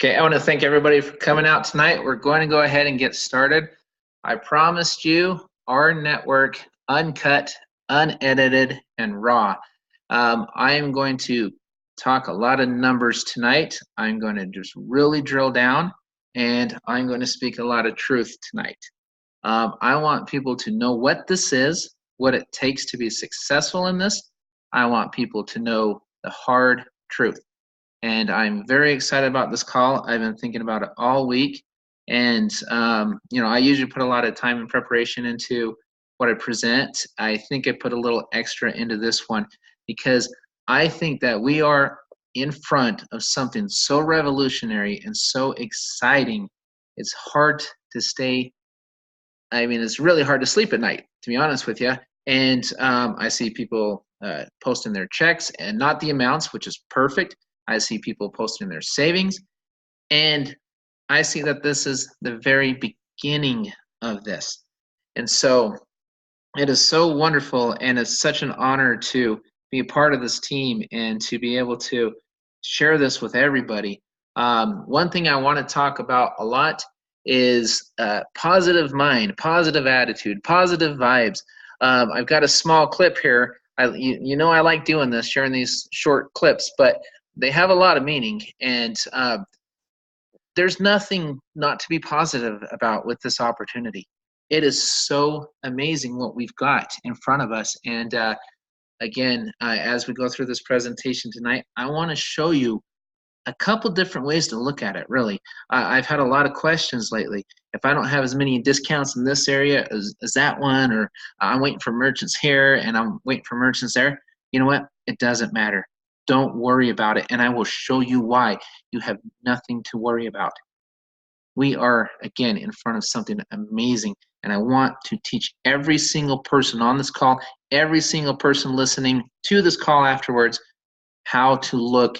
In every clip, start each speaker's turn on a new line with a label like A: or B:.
A: Okay, I want to thank everybody for coming out tonight. We're going to go ahead and get started. I promised you our network, uncut, unedited, and raw. I am going to talk a lot of numbers tonight. I'm going to just really drill down, and I'm going to speak a lot of truth tonight. I want people to know what this is, what it takes to be successful in this. I want people to know the hard truth. And I'm very excited about this call. I've been thinking about it all week. And, I usually put a lot of time and preparation into what I present. I think I put a little extra into this one because I think that we are in front of something so revolutionary and so exciting. It's hard to stay. It's really hard to sleep at night, to be honest with you. And I see people posting their checks and not the amounts, which is perfect. I see people posting their savings, and I see that this is the very beginning of this. And so it is so wonderful, and it's such an honor to be a part of this team and to be able to share this with everybody. One thing I want to talk about a lot is positive mind, positive attitude, positive vibes. I've got a small clip here. I like doing this, sharing these short clips, but they have a lot of meaning, and there's nothing not to be positive about with this opportunity. It is so amazing what we've got in front of us. And again, as we go through this presentation tonight, I want to show you a couple different ways to look at it, really. I've had a lot of questions lately. If I don't have as many discounts in this area as that one, or I'm waiting for merchants here and I'm waiting for merchants there, you know what? It doesn't matter. Don't worry about it, and I will show you why. You have nothing to worry about. We are, again, in front of something amazing, and I want to teach every single person on this call, every single person listening to this call afterwards, how to look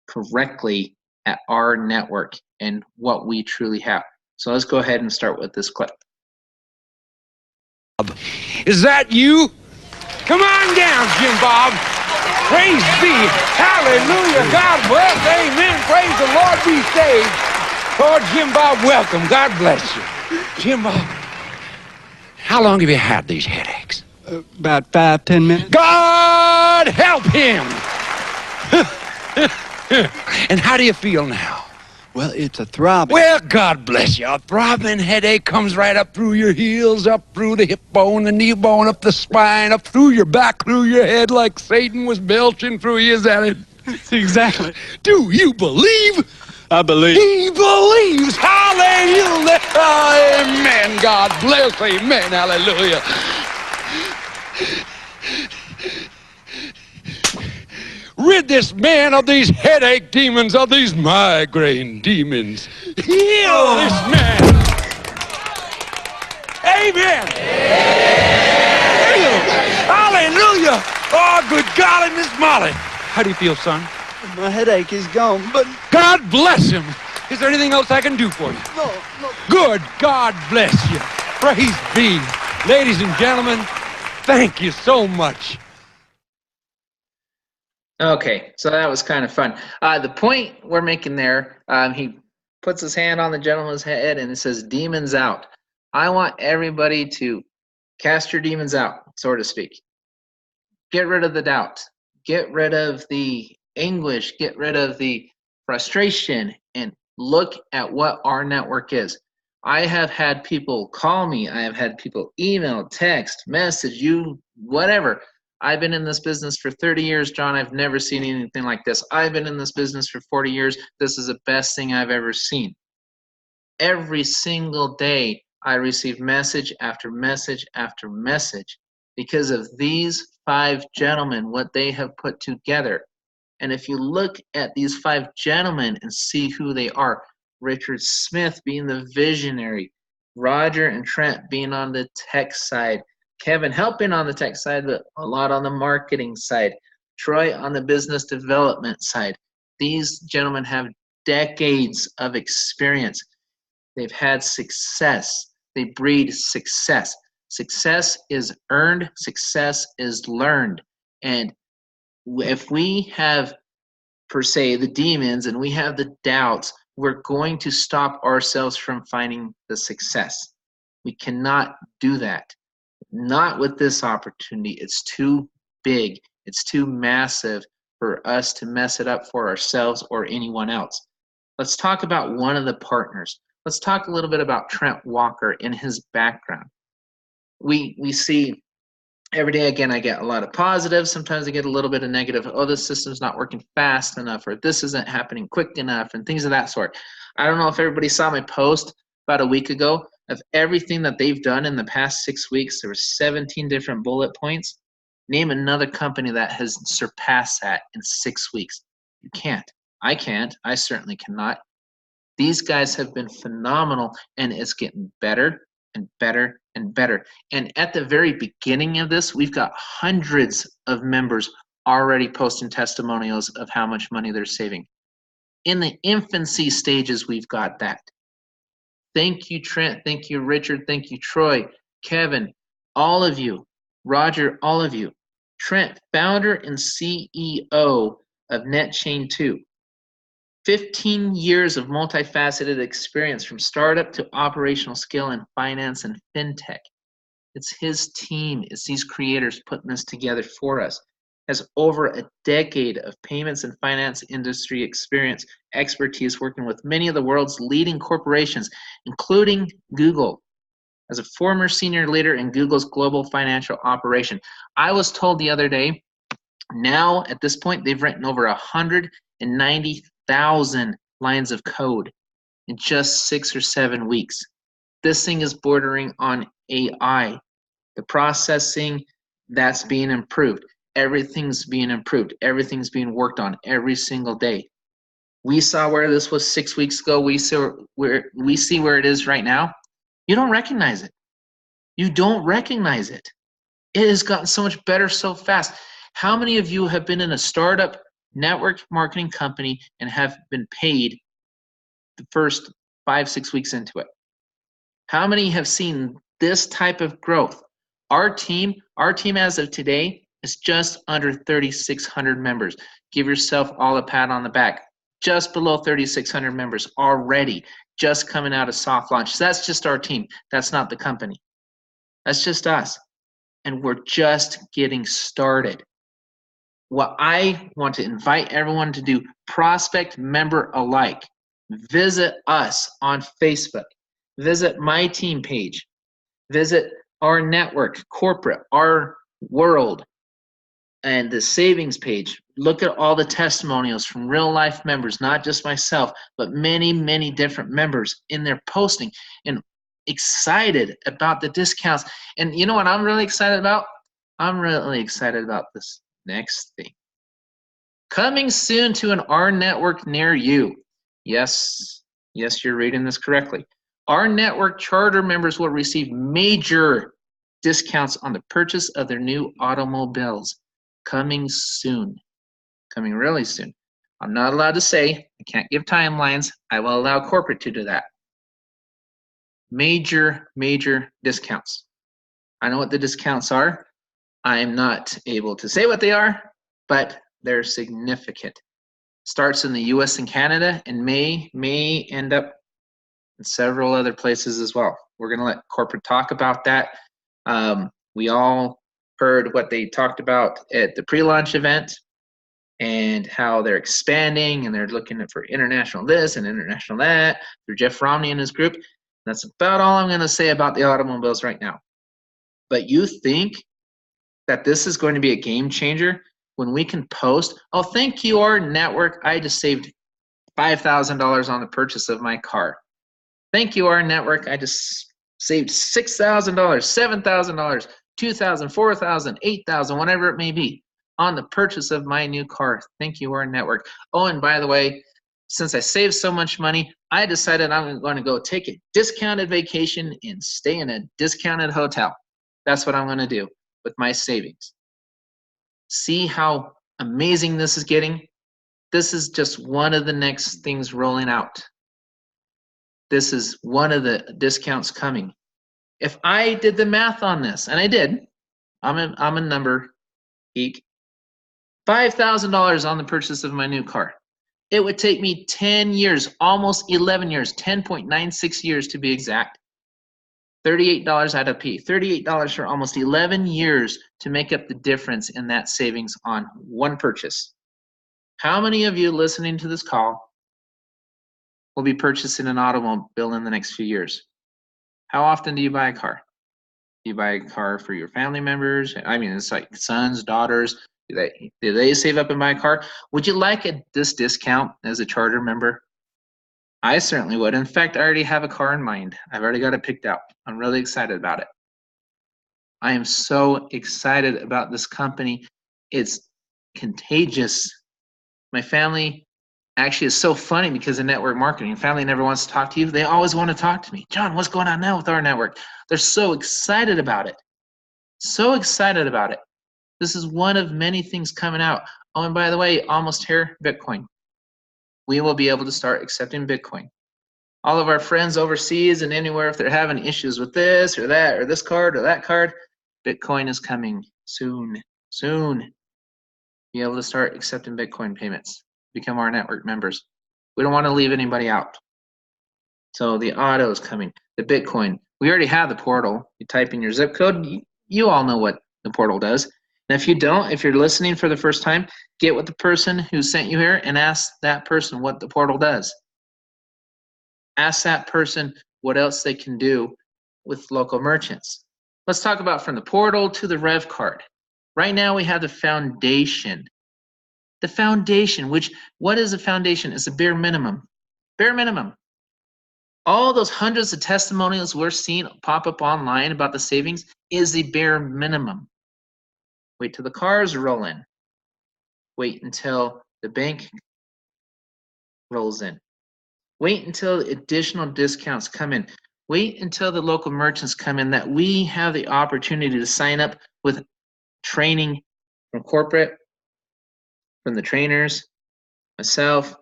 A: correctly at our network and what we truly have. So let's go ahead and start with this clip.
B: Is that you? Come on down, Jim Bob. Praise be. Hallelujah. God bless. Amen. Praise the Lord. Be saved. Lord Jim Bob, welcome. God bless you. Jim Bob, how long have you had these headaches?
C: About 5-10 minutes.
B: God help him. And how do you feel now?
C: Well, it's a throbbing.
B: Well, God bless you. A throbbing headache comes right up through your heels, up through the hip bone, the knee bone, up the spine, up through your back, through your head, like Satan was belching through you. Is that it?
C: Exactly.
B: Do you believe?
C: I believe.
B: He believes. Hallelujah. Amen. God bless. Amen. Hallelujah. Rid this man of these headache demons, of these migraine demons. Heal this man. Amen. Heal. Hallelujah. Oh, good God, Miss Molly. How do you feel, son?
C: My headache is gone, but...
B: God bless him. Is there anything else I can do for you?
C: No.
B: Good. God bless you. Praise be. Ladies and gentlemen, thank you so much.
A: Okay, so that was kind of fun. The point we're making there, he puts his hand on the gentleman's head and it says, demons out. I want everybody to cast your demons out, so to speak. Get rid of the doubt. Get rid of the anguish. Get rid of the frustration and look at what our network is. I have had people call me. I have had people email, text, message, you, whatever. I've been in this business for 30 years, John. I've never seen anything like this. I've been in this business for 40 years. This is the best thing I've ever seen. Every single day, I receive message after message after message because of these 5 gentlemen, what they have put together. And if you look at these 5 gentlemen and see who they are, Richard Smith being the visionary, Roger and Trent being on the tech side, Kevin helping on the tech side, but a lot on the marketing side, Troy on the business development side. These gentlemen have decades of experience. They've had success. They breed success. Success is earned. Success is learned. And if we have, per se, the demons and we have the doubts, we're going to stop ourselves from finding the success. We cannot do that. Not with this opportunity. It's too big. It's too massive for us to mess it up for ourselves or anyone else. Let's talk about one of the partners. Let's talk a little bit about Trent Walker and his background. We see every day, again, I get a lot of positives. Sometimes I get a little bit of negative. Oh, this system's not working fast enough, or this isn't happening quick enough, and things of that sort. I don't know if everybody saw my post about a week ago of everything that they've done in the past 6 weeks. There were 17 different bullet points. Name another company that has surpassed that in 6 weeks. You can't. I can't. I certainly cannot. These guys have been phenomenal, and it's getting better and better and better. And at the very beginning of this, we've got hundreds of members already posting testimonials of how much money they're saving. In the infancy stages, we've got that. Thank you, Trent. Thank you, Richard. Thank you, Troy, Kevin, all of you, Roger, all of you. Trent, founder and CEO of NetChain2. 15 years of multifaceted experience from startup to operational skill in finance and fintech. It's his team, it's these creators putting this together for us. Has over a decade of payments and finance industry experience, expertise working with many of the world's leading corporations, including Google. As a former senior leader in Google's global financial operation, I was told the other day, now at this point, they've written over 190,000 lines of code in just 6 or 7 weeks. This thing is bordering on AI. The processing, that's being improved. Everything's being improved. Everything's being worked on every single day. We saw where this was 6 weeks ago. We see where it is right now. You don't recognize it. You don't recognize it. It has gotten so much better so fast. How many of you have been in a startup network marketing company and have been paid the first 5-6 weeks into it? How many have seen this type of growth? Our team as of today is just under 3,600 members. Give yourself all a pat on the back. Just below 3,600 members already, just coming out of soft launch. So that's just our team. That's not the company. That's just us. And we're just getting started. What I want to invite everyone to do, prospect, member alike, visit us on Facebook. Visit my team page. Visit our network, corporate, our world, and the savings page. Look at all the testimonials from real life members, not just myself, but many, many different members in their posting and excited about the discounts. And you know what I'm really excited about? I'm really excited about this next thing. Coming soon to an rNetwork near you. Yes, you're reading this correctly. rNetwork charter members will receive major discounts on the purchase of their new automobiles. Coming soon. Coming really soon. I'm not allowed to say. I can't give timelines. I will allow corporate to do that. Major discounts. I know what the discounts are. I'm not able to say what they are, but they're significant. Starts in the US and Canada and may end up in several other places as well. We're going to let corporate talk about that. We all heard what they talked about at the pre-launch event and how they're expanding and they're looking for international this and international that through Jeff Romney and his group. That's about all I'm going to say about the automobiles right now. But you think that this is going to be a game changer when we can post, oh, thank you, rNetwork. I just saved $5,000 on the purchase of my car. Thank you, rNetwork. I just saved $6,000, $7,000, $2,000, $4,000, $8,000, whatever it may be, on the purchase of my new car. Thank you, rNetwork. Oh, and by the way, since I saved so much money, I decided I'm going to go take a discounted vacation and stay in a discounted hotel. That's what I'm going to do with my savings. See how amazing this is getting? This is just one of the next things rolling out. This is one of the discounts coming. If I did the math on this, and I did, I'm a number geek, $5,000 on the purchase of my new car. It would take me 10 years, almost 11 years, 10.96 years to be exact. $38 out of P, $38 for almost 11 years to make up the difference in that savings on one purchase. How many of you listening to this call will be purchasing an automobile in the next few years? How often do you buy a car? Do you buy a car for your family members? I mean, it's like sons, daughters. Do they save up and buy a car? Would you like this discount as a charter member? I certainly would. In fact, I already have a car in mind. I've already got it picked out. I'm really excited about it. I am so excited about this company. It's contagious. My family actually is so funny because of network marketing. Family never wants to talk to you. They always want to talk to me. John, what's going on now with our network? They're so excited about it. So excited about it. This is one of many things coming out. Oh, and by the way, almost here, Bitcoin. We will be able to start accepting Bitcoin. All of our friends overseas and anywhere, if they're having issues with this or that or this card or that card, Bitcoin is coming soon, soon. Be able to start accepting Bitcoin payments. Become our network members. We don't want to leave anybody out. So the auto is coming. The Bitcoin. We already have the portal. You type in your zip code. You all know what the portal does. And if you don't, if you're listening for the first time, get with the person who sent you here and ask that person what the portal does. Ask that person what else they can do with local merchants. Let's talk about from the portal to the Rev card. Right now we have the foundation. The foundation, what is a foundation? It's a bare minimum. Bare minimum. All those hundreds of testimonials we're seeing pop up online about the savings is the bare minimum. Wait till the cars roll in. Wait until the bank rolls in. Wait until additional discounts come in. Wait until the local merchants come in that we have the opportunity to sign up with training from corporate, from the trainers, myself,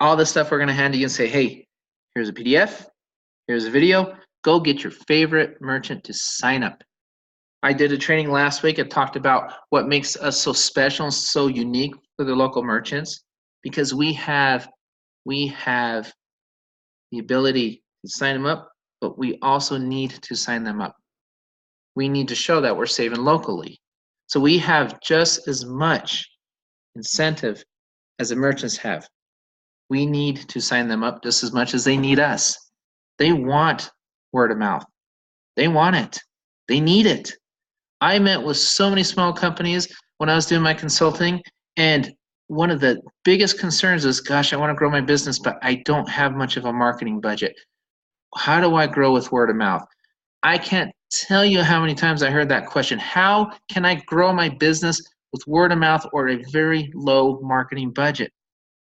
A: all the stuff we're going to hand to you and say, hey, here's a PDF, here's a video, go get your favorite merchant to sign up. I did a training last week. I talked about what makes us so special and so unique for the local merchants because we have the ability to sign them up, but we also need to sign them up. We need to show that we're saving locally. So we have just as much incentive as the merchants have. We need to sign them up just as much as they need us. They want word of mouth. They want it. They need it. I met with so many small companies when I was doing my consulting, and one of the biggest concerns is, gosh, I want to grow my business, but I don't have much of a marketing budget. How do I grow with word of mouth? I can't tell you how many times I heard that question. How can I grow my business with word of mouth or a very low marketing budget?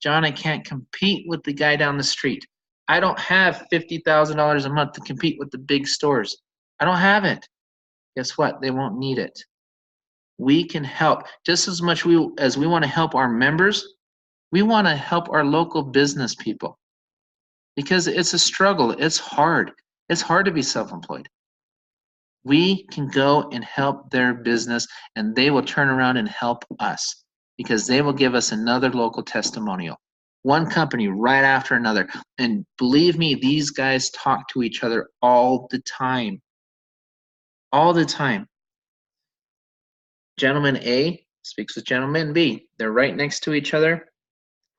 A: John, I can't compete with the guy down the street. I don't have $50,000 a month to compete with the big stores. I don't have it. Guess what? They won't need it. We can help just as much as we want to help our members. We want to help our local business people because it's a struggle. It's hard. It's hard to be self-employed. We can go and help their business, and they will turn around and help us because they will give us another local testimonial. One company right after another. And believe me, these guys talk to each other all the time. All the time. Gentleman A speaks with gentleman B. They're right next to each other.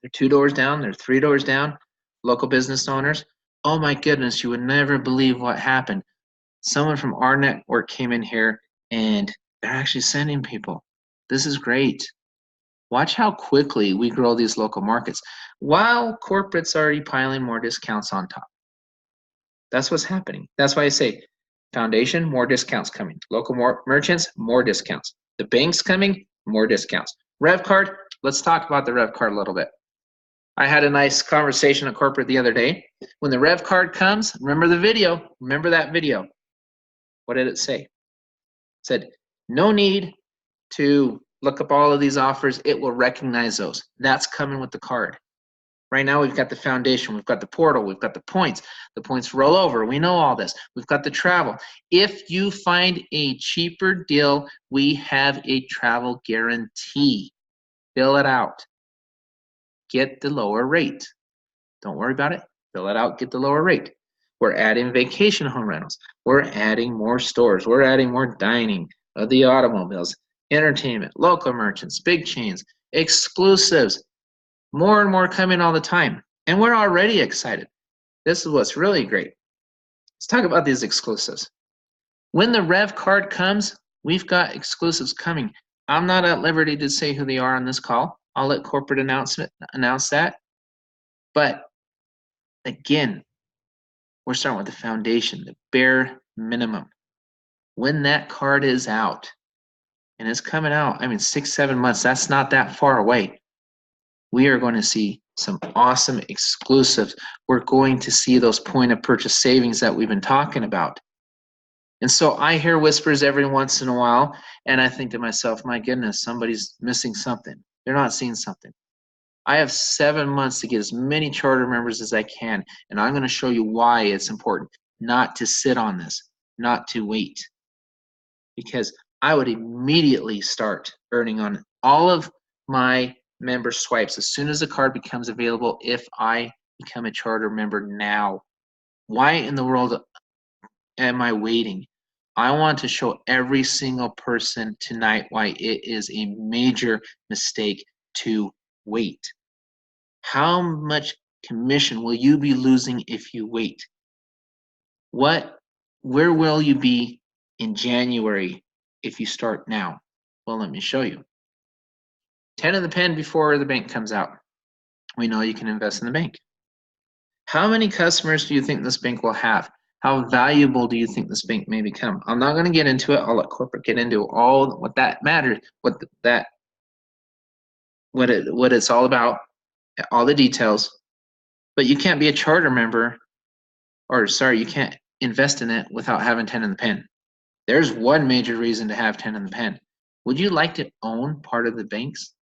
A: They're 2 doors down. They're 3 doors down. Local business owners. Oh my goodness, you would never believe what happened. Someone from our network came in here and they're actually sending people. This is great. Watch how quickly we grow these local markets while corporate's already piling more discounts on top. That's what's happening. That's why I say foundation, more discounts coming. Local merchants, more discounts. The bank's coming, more discounts. Rev card, let's talk about the Rev card a little bit. I had a nice conversation at corporate the other day. When the Rev card comes, remember the video. Remember that video. What did it say? It said, no need to look up all of these offers. It will recognize those. That's coming with the card. Right now, we've got the foundation. We've got the portal. We've got the points. The points roll over. We know all this. We've got the travel. If you find a cheaper deal, we have a travel guarantee. Fill it out. get the lower rate. Don't worry about it. Fill it out, get the lower rate. We're adding vacation home rentals. We're adding more stores. We're adding more dining of the automobiles, entertainment, local merchants, big chains, exclusives. More and more coming all the time. And we're already excited. This is what's really great. Let's talk about these exclusives. When the Rev card comes, we've got exclusives coming. I'm not at liberty to say who they are on this call. I'll let corporate announce that. But again, we're starting with the foundation, the bare minimum. When that card is out, and it's coming out, 6-7 months, that's not that far away. We are going to see some awesome exclusives. We're going to see those point of purchase savings that we've been talking about. And so I hear whispers every once in a while, and I think to myself, my goodness, somebody's missing something. They're not seeing something. I have 7 months to get as many charter members as I can, and I'm going to show you why it's important not to sit on this, not to wait. Because I would immediately start earning on all of my member swipes as soon as the card becomes available if I become a charter member now. Why in the world am I waiting? I want to show every single person tonight why it is a major mistake to wait. How much commission will you be losing if you wait? Where will you be in January if you start now? Well, let me show you. 10 in the pen before the bank comes out. We know you can invest in the bank. How many customers do you think this bank will have? How valuable do you think this bank may become? I'm not going to get into it. I'll let corporate get into all what that matters, what it's all about, all the details. But you can't be a charter member, you can't invest in it without having 10 in the pen. There's one major reason to have 10 in the pen. Would you like to own part of the banks?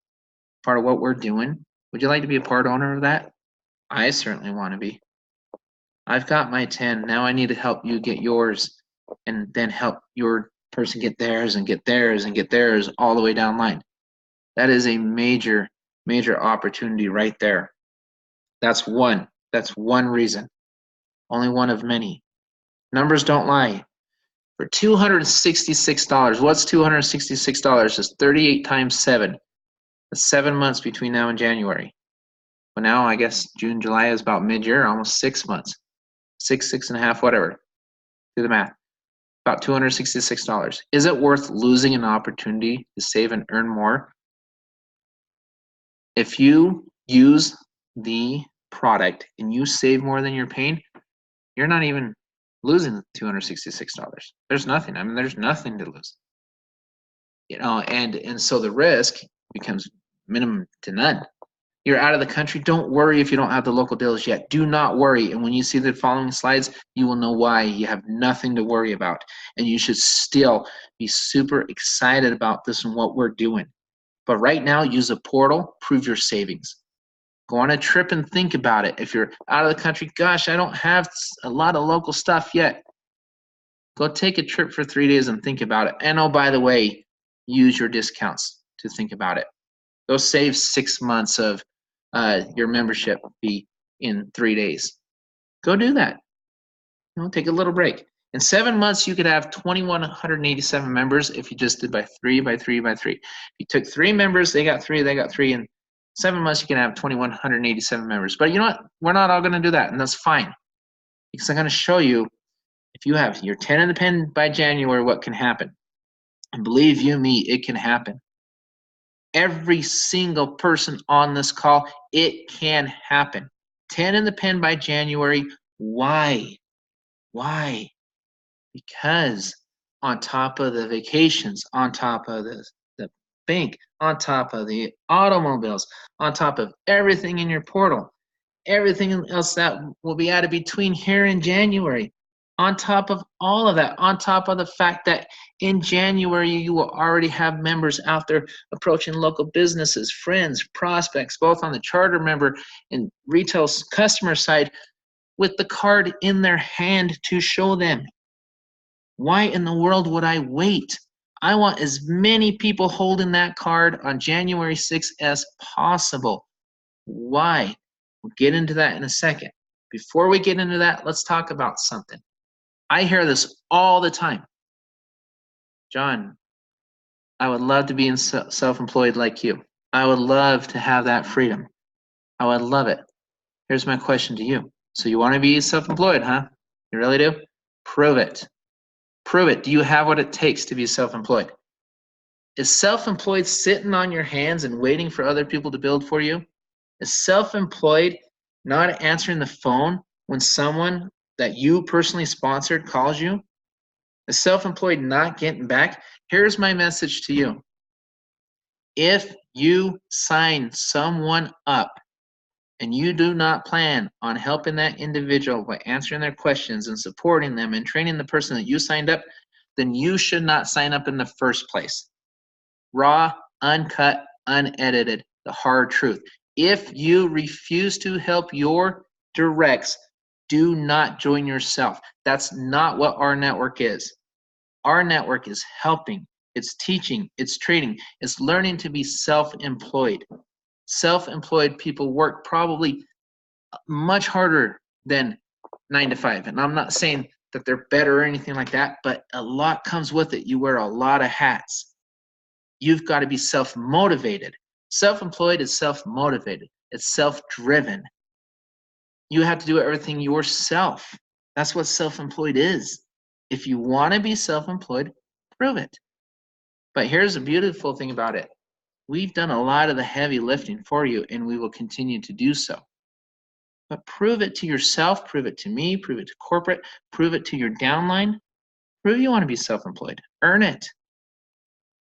A: Part of what we're doing? Would you like to be a part owner of that? I certainly want to be. I've got my 10. Now I need to help you get yours, and then help your person get theirs and get theirs and get theirs all the way down line. That is a major, major opportunity right there. That's one reason. Only one of many. Numbers don't lie. For $266, what's $266? It's 38 times 7. That's 7 months between now and January. Well, now I guess June, July is about mid-year, almost 6 months. 6.5, whatever. Do the math. About $266. Is it worth losing an opportunity to save and earn more? If you use the product and you save more than you're paying, you're not even losing $266. There's nothing. There's nothing to lose. And so the risk becomes minimum to none. You're out of the country. Don't worry if you don't have the local deals yet. Do not worry. And when you see the following slides, you will know why. You have nothing to worry about. And you should still be super excited about this and what we're doing. But right now, use a portal, prove your savings. Go on a trip and think about it. If you're out of the country, gosh, I don't have a lot of local stuff yet. Go take a trip for 3 days and think about it. And oh, by the way, use your discounts to think about it. Go save 6 months of your membership fee in 3 days. Go do that. Take a little break. In 7 months, you could have 2,187 members if you just did by 3 by 3 by 3. If you took 3 members, they got 3, in 7 months, you can have 2,187 members. But you know what? We're not all going to do that, and that's fine. Because I'm going to show you, if you have your 10 in the pen by January, what can happen. And believe you me, it can happen. Every single person on this call, it can happen. 10 in the pen by January. Why? Why? Because on top of the vacations, on top of the bank, on top of the automobiles, on top of everything in your portal, everything else that will be added between here and January, on top of all of that, on top of the fact that in January you will already have members out there approaching local businesses, friends, prospects, both on the charter member and retail customer side, with the card in their hand to show them. Why in the world would I wait? I want as many people holding that card on January 6th as possible. Why? We'll get into that in a second. Before we get into that, let's talk about something. I hear this all the time. John, I would love to be self-employed like you. I would love to have that freedom. I would love it. Here's my question to you. So you want to be self-employed, huh? You really do? Prove it. Prove it. Do you have what it takes to be self-employed? Is self-employed sitting on your hands and waiting for other people to build for you? Is self-employed not answering the phone when someone that you personally sponsored calls you? Is self-employed not getting back? Here's my message to you. If you sign someone up and you do not plan on helping that individual by answering their questions and supporting them and training the person that you signed up, then you should not sign up in the first place. Raw, uncut, unedited, the hard truth. If you refuse to help your directs, do not join yourself. That's not what rNetwork is. rNetwork is helping, it's teaching, it's training, it's learning to be self-employed. Self-employed people work probably much harder than 9 to 5. And I'm not saying that they're better or anything like that, but a lot comes with it. You wear a lot of hats. You've got to be self-motivated. Self-employed is self-motivated. It's self-driven. You have to do everything yourself. That's what self-employed is. If you want to be self-employed, prove it. But here's the beautiful thing about it. We've done a lot of the heavy lifting for you, and we will continue to do so. But prove it to yourself, prove it to me, prove it to corporate, prove it to your downline. Prove you want to be self-employed. Earn it.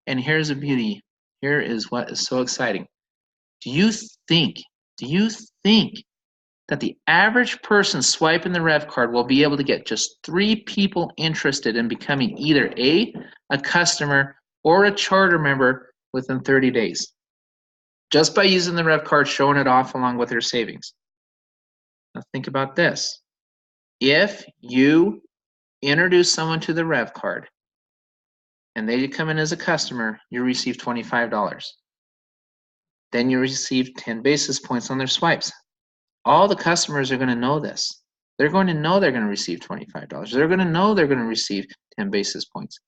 A: And here's the beauty. Here is what is so exciting. Do you think that the average person swiping the Rev card will be able to get just 3 people interested in becoming either a customer or a charter member within 30 days? Just by using the Rev card, showing it off along with their savings. Now think about this. If you introduce someone to the Rev card and they come in as a customer, you receive $25. Then you receive 10 basis points on their swipes. All the customers are going to know this. They're going to know they're going to receive $25. They're going to know they're going to receive 10 basis points.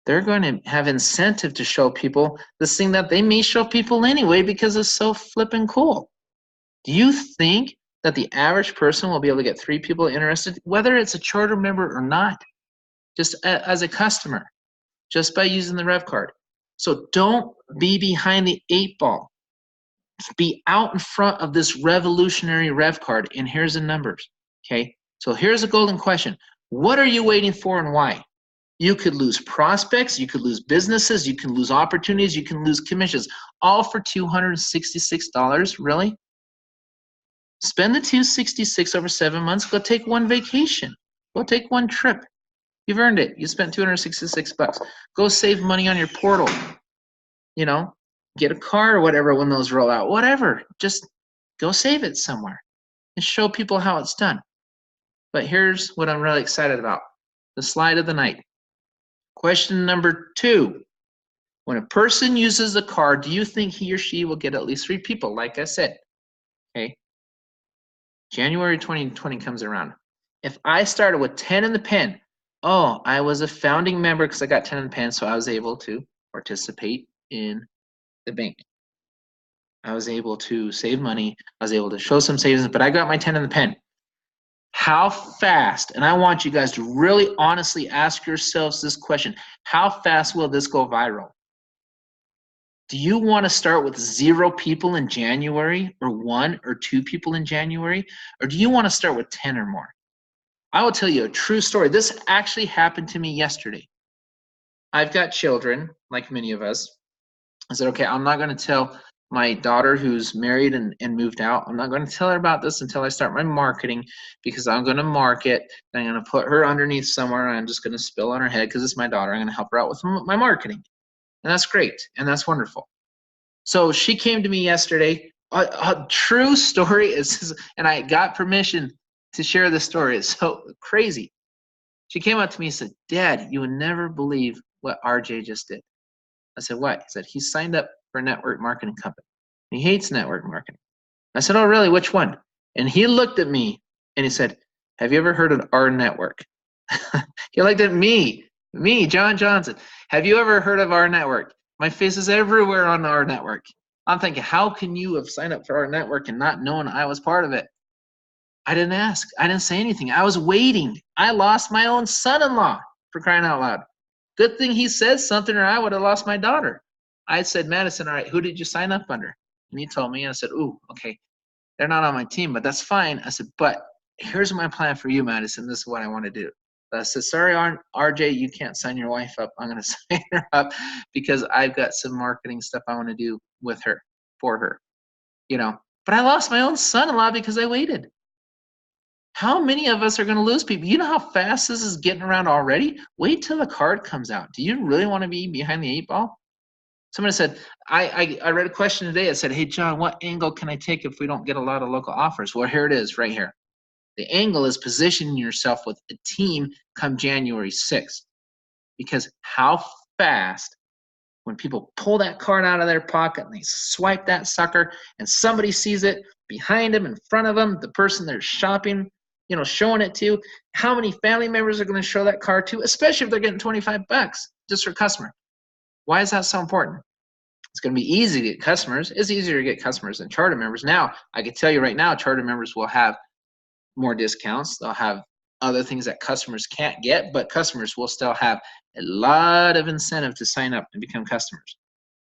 A: They're going to have incentive to show people this thing that they may show people anyway because it's so flippin' cool. Do you think that the average person will be able to get 3 people interested, whether it's a charter member or not, just as a customer, just by using the Rev card? So don't be behind the 8 ball. Be out in front of this revolutionary Rev card, and here's the numbers, okay? So here's a golden question. What are you waiting for and why? You could lose prospects, you could lose businesses, you can lose opportunities, you can lose commissions, all for $266, really? Spend the $266 over 7 months, go take 1 vacation, go take 1 trip. You've earned it, you spent $266. Go save money on your portal, you know? Get a car or whatever when those roll out, whatever. Just go save it somewhere and show people how it's done. But here's what I'm really excited about. The slide of the night. Question number 2. When a person uses a card, do you think he or she will get at least 3 people? Like I said, okay. January 2020 comes around. If I started with 10 in the pen, oh, I was a founding member because I got 10 in the pen, so I was able to participate in the bank. I was able to save money. I was able to show some savings, but I got my 10 in the pen. How fast, and I want you guys to really honestly ask yourselves this question, how fast will this go viral? Do you want to start with 0 people in January, or 1 or 2 people in January? Or do you want to start with 10 or more? I will tell you a true story. This actually happened to me yesterday. I've got children, like many of us. I said, okay, I'm not going to tell my daughter who's married and moved out, I'm not going to tell her about this until I start my marketing, because I'm going to market, and I'm going to put her underneath somewhere, and I'm just going to spill on her head because it's my daughter. I'm going to help her out with my marketing. And that's great, and that's wonderful. So she came to me yesterday. A true story is, and I got permission to share this story. It's so crazy. She came up to me and said, Dad, you would never believe what RJ just did. I said, what? He said, he signed up for a network marketing company. He hates network marketing. I said, oh, really? Which one? And he looked at me and he said, have you ever heard of rNetwork? He looked at me, John Johnson. Have you ever heard of rNetwork? My face is everywhere on rNetwork. I'm thinking, how can you have signed up for rNetwork and not known I was part of it? I didn't ask. I didn't say anything. I was waiting. I lost my own son-in-law, for crying out loud. Good thing he said something or I would have lost my daughter. I said, Madison, all right, who did you sign up under? And he told me, and I said, ooh, okay, they're not on my team, but that's fine. I said, but here's my plan for you, Madison. This is what I want to do. I said, sorry, RJ, you can't sign your wife up. I'm going to sign her up because I've got some marketing stuff I want to do with her, for her, you know. But I lost my own son-in-law because I waited. How many of us are going to lose people? You know how fast this is getting around already? Wait till the card comes out. Do you really want to be behind the 8 ball? Somebody said, I read a question today that said, hey, John, what angle can I take if we don't get a lot of local offers? Well, here it is right here. The angle is positioning yourself with a team come January 6th. Because how fast, when people pull that card out of their pocket and they swipe that sucker and somebody sees it behind them, in front of them, the person they're shopping, you know, showing it to, how many family members are going to show that card to, especially if they're getting 25 bucks just for a customer. Why is that so important? It's going to be easy to get customers. It's easier to get customers than charter members. Now, I can tell you right now, charter members will have more discounts. They'll have other things that customers can't get, but customers will still have a lot of incentive to sign up and become customers.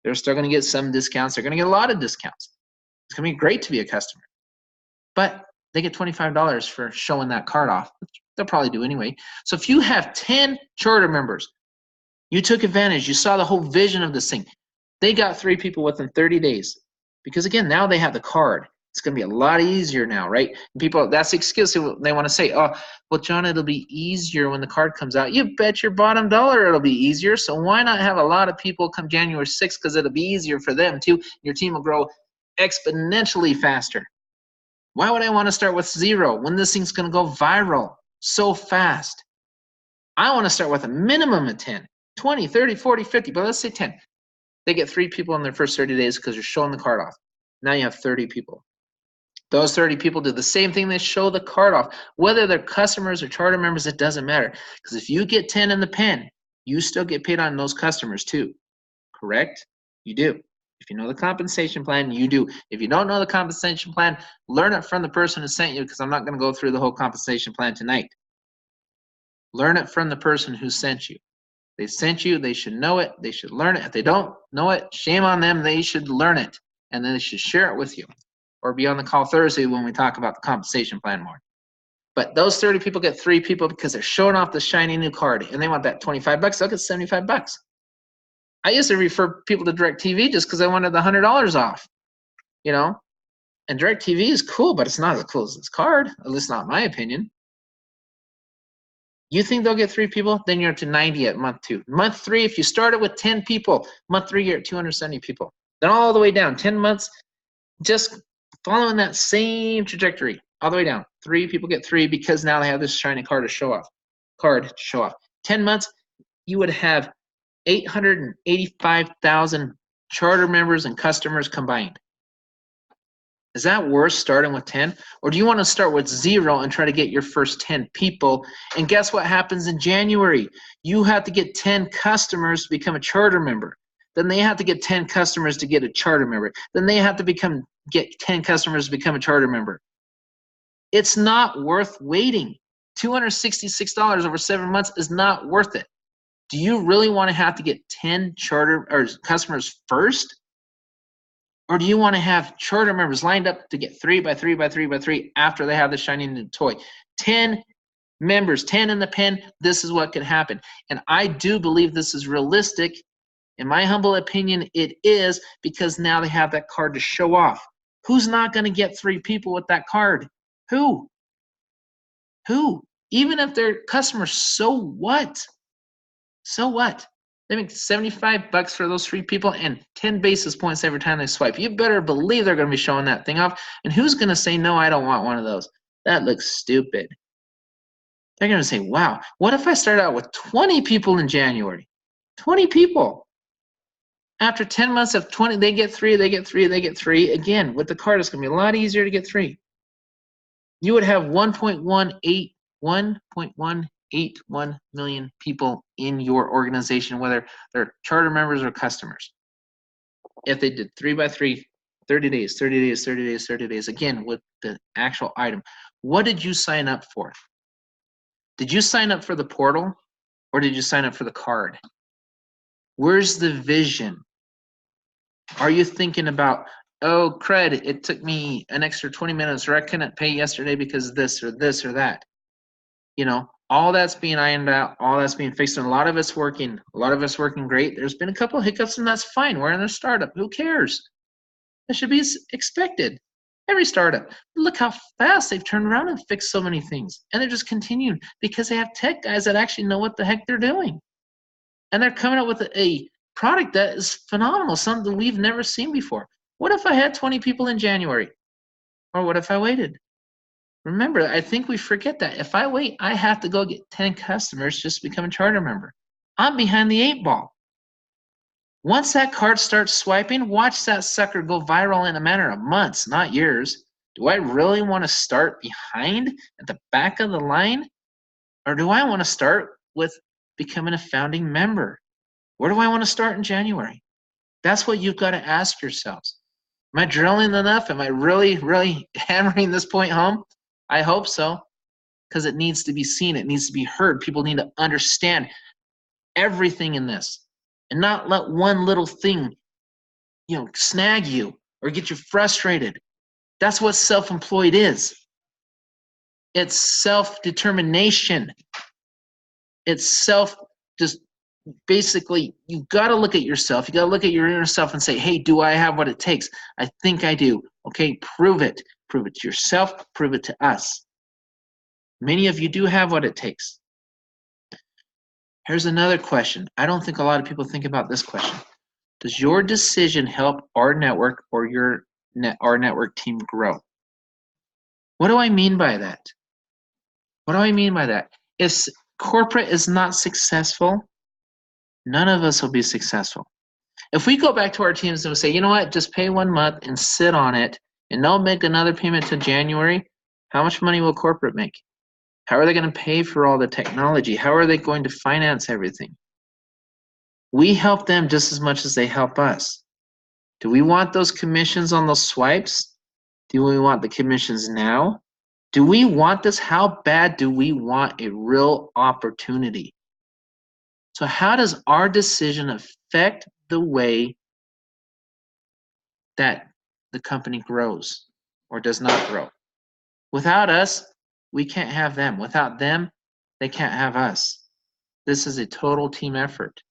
A: They're still going to get some discounts. They're going to get a lot of discounts. It's going to be great to be a customer. But they get $25 for showing that card off, which they'll probably do anyway. So if you have 10 charter members, you took advantage, you saw the whole vision of this thing. They got 3 people within 30 days. Because again, now they have the card. It's going to be a lot easier now, right? And people, that's the excuse. They want to say, oh, well, John, it'll be easier when the card comes out. You bet your bottom dollar it'll be easier. So why not have a lot of people come January 6th because it'll be easier for them too. Your team will grow exponentially faster. Why would I want to start with 0 when this thing's going to go viral so fast? I want to start with a minimum of 10, 20, 30, 40, 50, but let's say 10. They get 3 people in their first 30 days because you're showing the card off. Now you have 30 people. Those 30 people do the same thing. They show the card off. Whether they're customers or charter members, it doesn't matter. Because if you get 10 in the pen, you still get paid on those customers too. Correct? You do. If you know the compensation plan, you do. If you don't know the compensation plan, learn it from the person who sent you, because I'm not going to go through the whole compensation plan tonight. Learn it from the person who sent you. They sent you, they should know it, they should learn it. If they don't know it, shame on them, they should learn it. And then they should share it with you. Or be on the call Thursday when we talk about the compensation plan more. But those 30 people get 3 people because they're showing off the shiny new card and they want that 25 bucks. They'll get 75 bucks. I used to refer people to DirecTV just because I wanted the $100 off, you know. And DirecTV is cool, but it's not as cool as this card, at least not in my opinion. You think they'll get 3 people? Then you're up to 90 at month 2. Month 3, if you started with 10 people, month 3 you're at 270 people. Then all the way down, 10 months, just following that same trajectory, all the way down. 3 people get 3 because now they have this shiny card to show off. 10 months, you would have 885,000 charter members and customers combined. Is that worth starting with 10? Or do you want to start with 0 and try to get your first 10 people? And guess what happens in January? You have to get 10 customers to become a charter member. Then they have to get 10 customers to get a charter member. Then they have to get 10 customers to become a charter member. It's not worth waiting. $266 over 7 months is not worth it. Do you really want to have to get 10 charter or customers first? Or do you want to have charter members lined up to get 3 by 3 by 3 by 3 after they have the shiny new toy? 10 members, 10 in the pen, this is what could happen. And I do believe this is realistic. In my humble opinion, it is, because now they have that card to show off. Who's not going to get 3 people with that card? Who? Even if they're customers, so what? So what? They make 75 bucks for those 3 people and 10 basis points every time they swipe. You better believe they're going to be showing that thing off. And who's going to say, no, I don't want one of those? That looks stupid. They're going to say, wow, what if I start out with 20 people in January? 20 people. After 10 months of 20, they get 3, they get 3, they get 3. Again, with the card, it's going to be a lot easier to get 3. You would have 1.181 million people in your organization, whether they're charter members or customers. If they did 3 by 3, 30 days, 30 days, 30 days, 30 days, again, with the actual item. What did you sign up for? Did you sign up for the portal or did you sign up for the card? Where's the vision? Are you thinking about, oh, crud, it took me an extra 20 minutes or I couldn't pay yesterday because of this or that? You know, all that's being ironed out, all that's being fixed, and a lot of it's working great. There's been a couple of hiccups, and that's fine. We're in a startup. Who cares? That should be expected. Every startup. Look how fast they've turned around and fixed so many things. And they're just continuing because they have tech guys that actually know what the heck they're doing. And they're coming up with a product that is phenomenal, something we've never seen before. What if I had 20 people in January? Or what if I waited? Remember, I think we forget that. If I wait, I have to go get 10 customers just to become a charter member. I'm behind the 8 ball. Once that card starts swiping, watch that sucker go viral in a matter of months, not years. Do I really want to start behind at the back of the line? Or do I want to start with becoming a founding member? Where do I want to start in January? That's what you've got to ask yourselves. Am I drilling enough? Am I really, really hammering this point home? I hope so, because it needs to be seen. It needs to be heard. People need to understand everything in this and not let one little thing, snag you or get you frustrated. That's what self-employed is. It's self-determination. It's basically, you got to look at yourself. You got to look at your inner self and say, hey, do I have what it takes? I think I do. Okay, prove it. Prove it to yourself. Prove it to us. Many of you do have what it takes. Here's another question. I don't think a lot of people think about this question. Does your decision help our network or our network team grow? What do I mean by that? What do I mean by that? If corporate is not successful, none of us will be successful. If we go back to our teams and we say, you know what, just pay 1 month and sit on it, and don't make another payment to January, how much money will corporate make? How are they going to pay for all the technology? How are they going to finance everything? We help them just as much as they help us. Do we want those commissions on those swipes? Do we want the commissions now? Do we want this? How bad do we want a real opportunity? So how does our decision affect the way that the company grows or does not grow? Without us, we can't have them. Without them, they can't have us. This is a total team effort.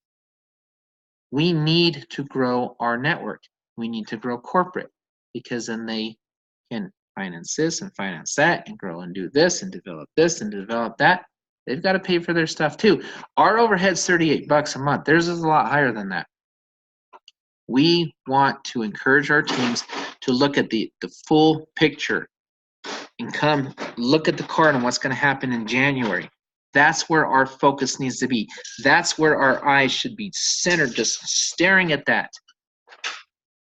A: We need to grow our network. We need to grow corporate because then they can finance this and finance that and grow and do this and develop that. They've got to pay for their stuff too. Our overhead's $38 a month. Theirs is a lot higher than that. We want to encourage our teams to look at the full picture and come look at the card and what's going to happen in January. That's where our focus needs to be. That's where our eyes should be centered, just staring at that.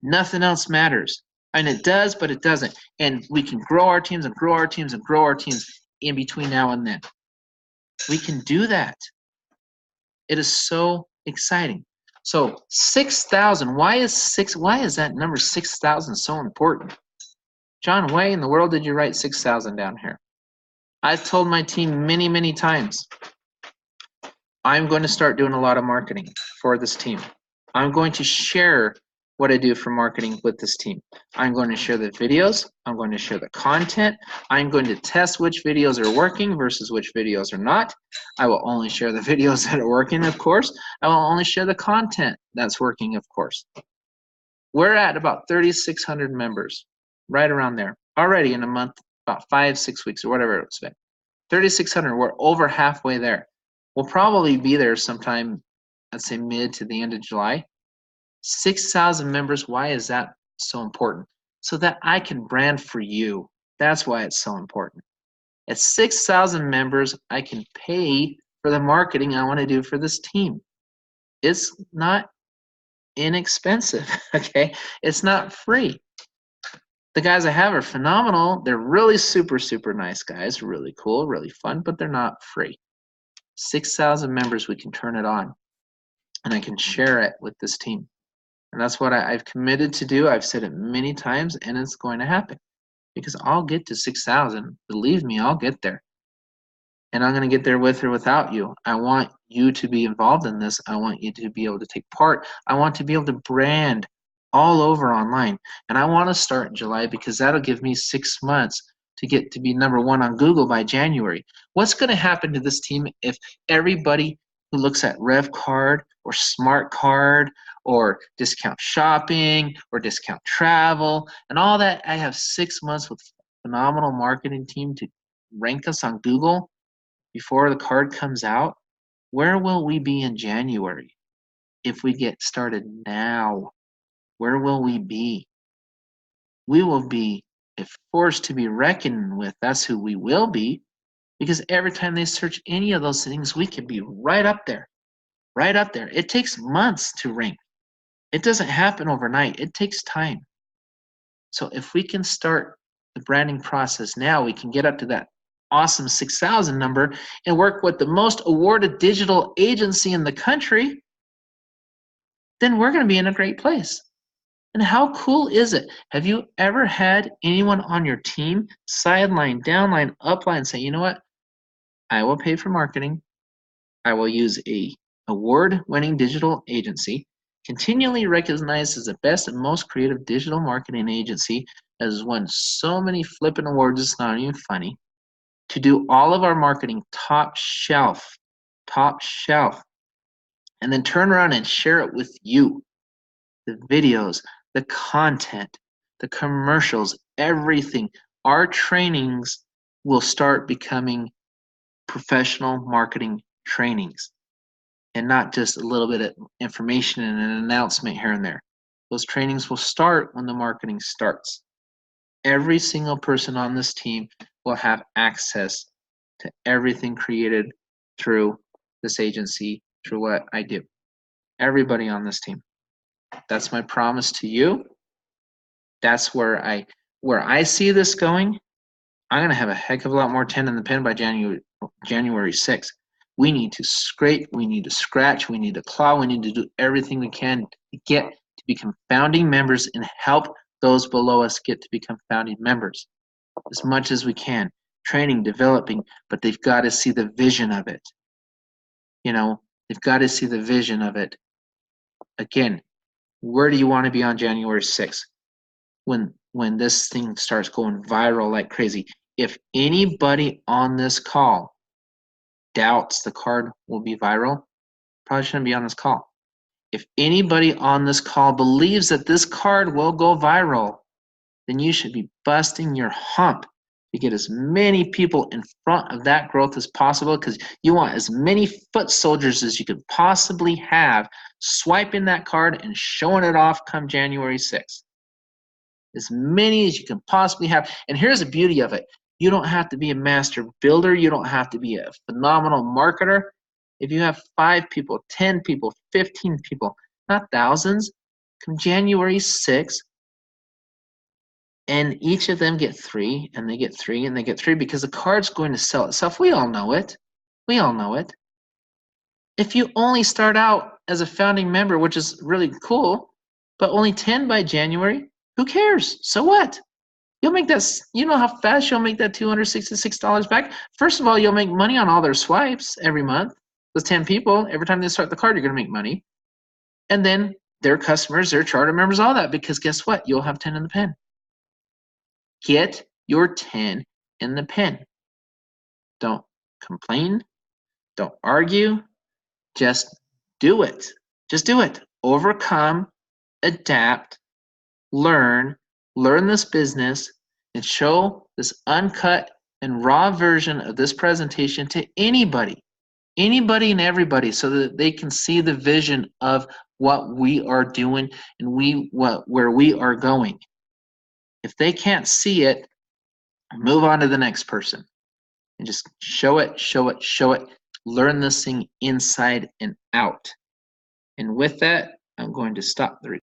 A: Nothing else matters. And it does, but it doesn't. And we can grow our teams and grow our teams and grow our teams in between now and then. We can do that. It is so exciting. So 6,000, why is that number 6,000 so important? John, why in the world did you write 6,000 down here? I've told my team many, many times, I'm going to start doing a lot of marketing for this team. I'm going to share what I do for marketing with this team. I'm going to share the videos. I'm going to share the content. I'm going to test which videos are working versus which videos are not. I will only share the videos that are working, of course. I will only share the content that's working, of course. We're at about 3,600 members, right around there. Already in a month, about 5-6 weeks or whatever it's been. 3,600, we're over halfway there. We'll probably be there sometime, I'd say mid to the end of July. 6,000 members, why is that so important? So that I can brand for you. That's why it's so important. At 6,000 members, I can pay for the marketing I want to do for this team. It's not inexpensive, okay? It's not free. The guys I have are phenomenal. They're really super, super nice guys, really cool, really fun, but they're not free. 6,000 members, we can turn it on, and I can share it with this team. And that's what I've committed to do. I've said it many times, and it's going to happen because I'll get to 6,000. Believe me, I'll get there. And I'm going to get there with or without you. I want you to be involved in this. I want you to be able to take part. I want to be able to brand all over online. And I want to start in July because that'll give me 6 months to get to be #1 on Google by January. What's going to happen to this team if everybody who looks at RevCard or Smart Card or discount shopping or discount travel and all that, I have 6 months with a phenomenal marketing team to rank us on Google before the card comes out? Where will we be in January if we get started now? Where will we be? We will be a force to be reckoned with. That's who we will be, because every time they search any of those things, we can be right up there, right up there. It takes months to rank. It doesn't happen overnight. It takes time. So if we can start the branding process now, we can get up to that awesome 6,000 number and work with the most awarded digital agency in the country, then we're going to be in a great place. And how cool is it? Have you ever had anyone on your team, sideline, downline, upline, say, you know what? I will pay for marketing. I will use a award-winning digital agency, continually recognized as the best and most creative digital marketing agency, has won so many flipping awards, it's not even funny, to do all of our marketing top shelf, and then turn around and share it with you. The videos, the content, the commercials, everything. Our trainings will start becoming professional marketing trainings and not just a little bit of information and an announcement here and there. Those trainings will start when the marketing starts. Every single person on this team will have access to everything created through this agency, through what I do. Everybody on this team. That's my promise to you. That's where I see this going. I'm going to have a heck of a lot more 10 in the pen by January 6th. We need to scrape, we need to scratch, we need to claw, we need to do everything we can to get to become founding members and help those below us get to become founding members as much as we can. Training, developing, but they've got to see the vision of it. You know, they've got to see the vision of it. Again, where do you want to be on January 6th when this thing starts going viral like crazy? If anybody on this call doubts the card will be viral, probably shouldn't be on this call. If anybody on this call believes that this card will go viral, then you should be busting your hump to get as many people in front of that growth as possible, because you want as many foot soldiers as you could possibly have swiping that card and showing it off come January 6th. As many as you can possibly have. And here's the beauty of it. You don't have to be a master builder. You don't have to be a phenomenal marketer. If you have 5 people, 10 people, 15 people, not thousands, come January 6th, and each of them get 3, and they get 3, and they get 3, because the card's going to sell itself. We all know it. We all know it. If you only start out as a founding member, which is really cool, but only 10 by January, who cares? So what? You'll make that, you know how fast you'll make that $266 back? First of all, you'll make money on all their swipes every month. Those 10 people, every time they start the card, you're going to make money. And then their customers, their charter members, all that, because guess what? You'll have 10 in the pen. Get your 10 in the pen. Don't complain. Don't argue. Just do it. Just do it. Overcome, adapt, learn this business, and show this uncut and raw version of this presentation to anybody and everybody, so that they can see the vision of what we are doing and where we are going. If they can't see it, move on to the next person and just show it. Learn this thing inside and out. And with that, I'm going to stop the